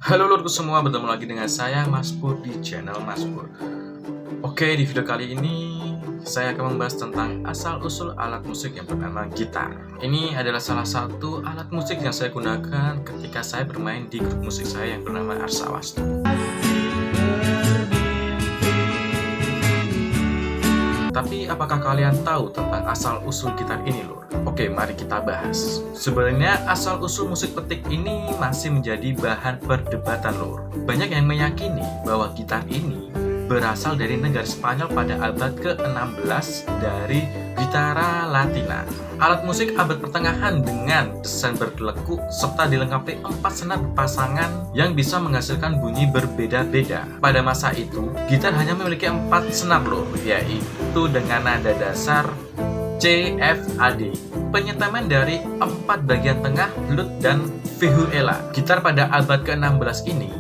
Halo lurku semua, bertemu lagi dengan saya Mas Pur di channel Mas Pur. Oke, di video kali ini saya akan membahas tentang asal-usul alat musik yang bernama gitar. Ini adalah salah satu alat musik yang saya gunakan ketika saya bermain di grup musik saya yang bernama Arsawastu. Tapi apakah kalian tahu tentang asal-usul gitar ini, lur? Oke, mari kita bahas. Sebenarnya asal-usul musik petik ini masih menjadi bahan perdebatan, lur. Banyak yang meyakini bahwa gitar ini berasal dari negara Spanyol pada abad ke-16 dari Gitara Latina. Alat musik abad pertengahan dengan desain bergelekuk serta dilengkapi 4 senar berpasangan yang bisa menghasilkan bunyi berbeda-beda. Pada masa itu, gitar hanya memiliki 4 senar, loh, yaitu dengan nada dasar C, F, A, D. Penyeteman dari 4 bagian tengah, lute, dan vihuela. Gitar pada abad ke-16 ini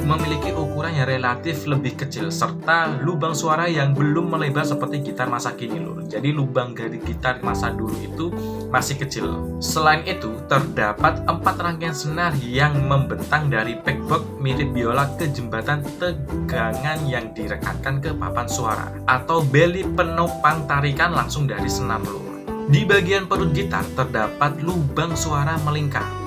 memiliki ukuran yang relatif lebih kecil serta lubang suara yang belum melebar seperti gitar masa kini, lur. Jadi lubang dari gitar masa dulu itu masih kecil. Selain itu, terdapat 4 rangkaian senar yang membentang dari pickbox mirip biola ke jembatan tegangan yang direkatkan ke papan suara atau beli penopang tarikan langsung dari senar, lur. Di bagian perut gitar terdapat lubang suara melingkar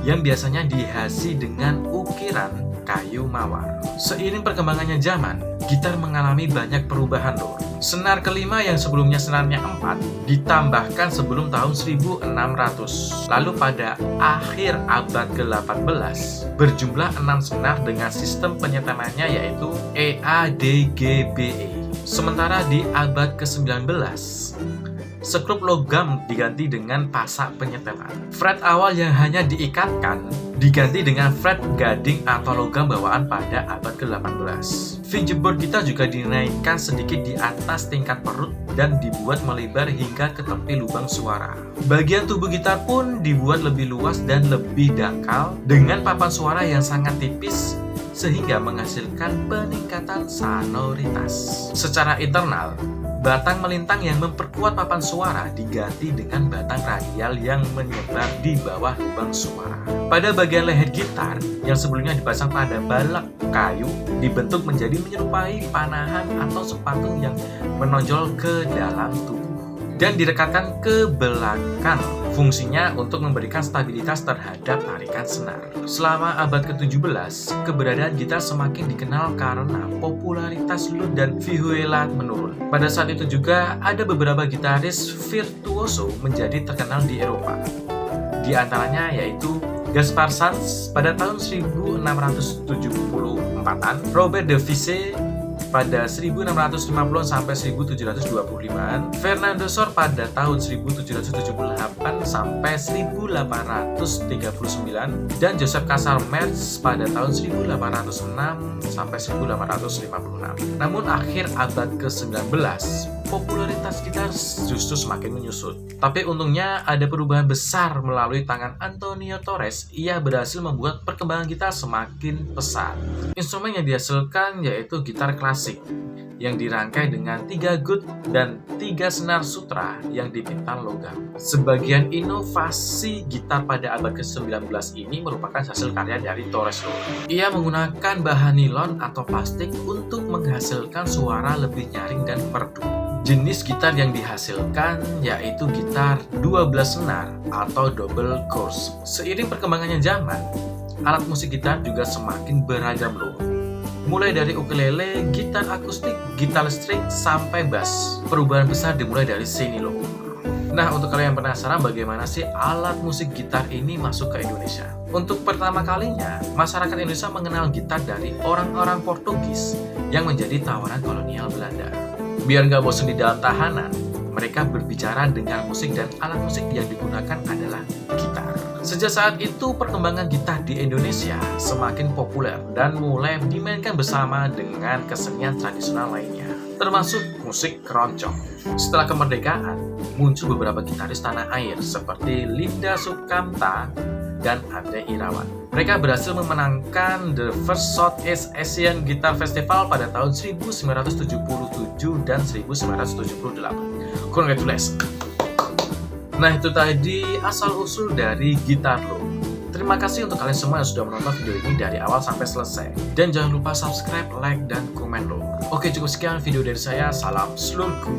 yang biasanya dihiasi dengan ukiran kayu mawar. Seiring perkembangannya zaman, gitar mengalami banyak perubahan, lur. Senar kelima yang sebelumnya senarnya 4 ditambahkan sebelum tahun 1600. Lalu pada akhir abad ke-18 berjumlah 6 senar dengan sistem penyetemannya yaitu E, A, D, G, B, E. Sementara di abad ke-19 skrup logam diganti dengan pasak penyeteman. Fret awal yang hanya diikatkan diganti dengan fret gading atau logam bawaan pada abad ke-18. Fingerboard gitar juga dinaikkan sedikit di atas tingkat perut dan dibuat melebar hingga ke tepi lubang suara. Bagian tubuh gitar pun dibuat lebih luas dan lebih dangkal dengan papan suara yang sangat tipis sehingga menghasilkan peningkatan sonoritas. Secara internal, batang melintang yang memperkuat papan suara diganti dengan batang radial yang menyebar di bawah lubang suara. Pada bagian leher gitar yang sebelumnya dipasang pada balak kayu dibentuk menjadi menyerupai panahan atau sepatu yang menonjol ke dalam tubuh dan direkatkan ke belakang. Fungsinya untuk memberikan stabilitas terhadap tarikan senar. Selama abad ke-17, keberadaan gitar semakin dikenal karena popularitas lute dan vihuela menurun. Pada saat itu juga ada beberapa gitaris virtuoso menjadi terkenal di Eropa. Di antaranya yaitu Gaspar Sanz pada tahun 1674-an, Robert de Vissé pada 1650 sampai 1725-an, Fernando Sor pada tahun 1778 sampai 1839, dan Joseph Casal Merz pada tahun 1806 sampai 1856. Namun akhir abad ke-19, popularitas gitar justru semakin menyusut. Tapi untungnya ada perubahan besar melalui tangan Antonio Torres. Ia berhasil membuat perkembangan gitar semakin pesat. Instrumen yang dihasilkan yaitu gitar klasik yang dirangkai dengan 3 gut dan 3 senar sutra yang dipintal logam. Sebagian inovasi gitar pada abad ke-19 ini merupakan hasil karya dari Torres. Ia menggunakan bahan nilon atau plastik untuk menghasilkan suara lebih nyaring dan merdu. Jenis gitar yang dihasilkan yaitu gitar 12 senar atau double course. Seiring perkembangannya zaman, alat musik gitar juga semakin beragam, loh. Mulai dari ukulele, gitar akustik, gitar listrik, sampai bass. Perubahan besar dimulai dari sini, loh. Nah, untuk kalian yang penasaran bagaimana sih alat musik gitar ini masuk ke Indonesia? Untuk pertama kalinya, masyarakat Indonesia mengenal gitar dari orang-orang Portugis yang menjadi tawanan kolonial Belanda. Biar nggak bosan di dalam tahanan, mereka berbicara dengan musik dan alat musik yang digunakan adalah gitar. Sejak saat itu, perkembangan gitar di Indonesia semakin populer dan mulai dimainkan bersama dengan kesenian tradisional lainnya, termasuk musik keroncong. Setelah kemerdekaan, muncul beberapa gitaris tanah air seperti Linda Sukamta dan Andre Irawan. Mereka berhasil memenangkan The First Southeast Asian Guitar Festival pada tahun 1977 dan 1978. Congratulations! Nah, itu tadi asal-usul dari gitar, loh. Terima kasih untuk kalian semua yang sudah menonton video ini dari awal sampai selesai. Dan jangan lupa subscribe, like, dan komen lur. Oke, cukup sekian video dari saya. Salam slurku.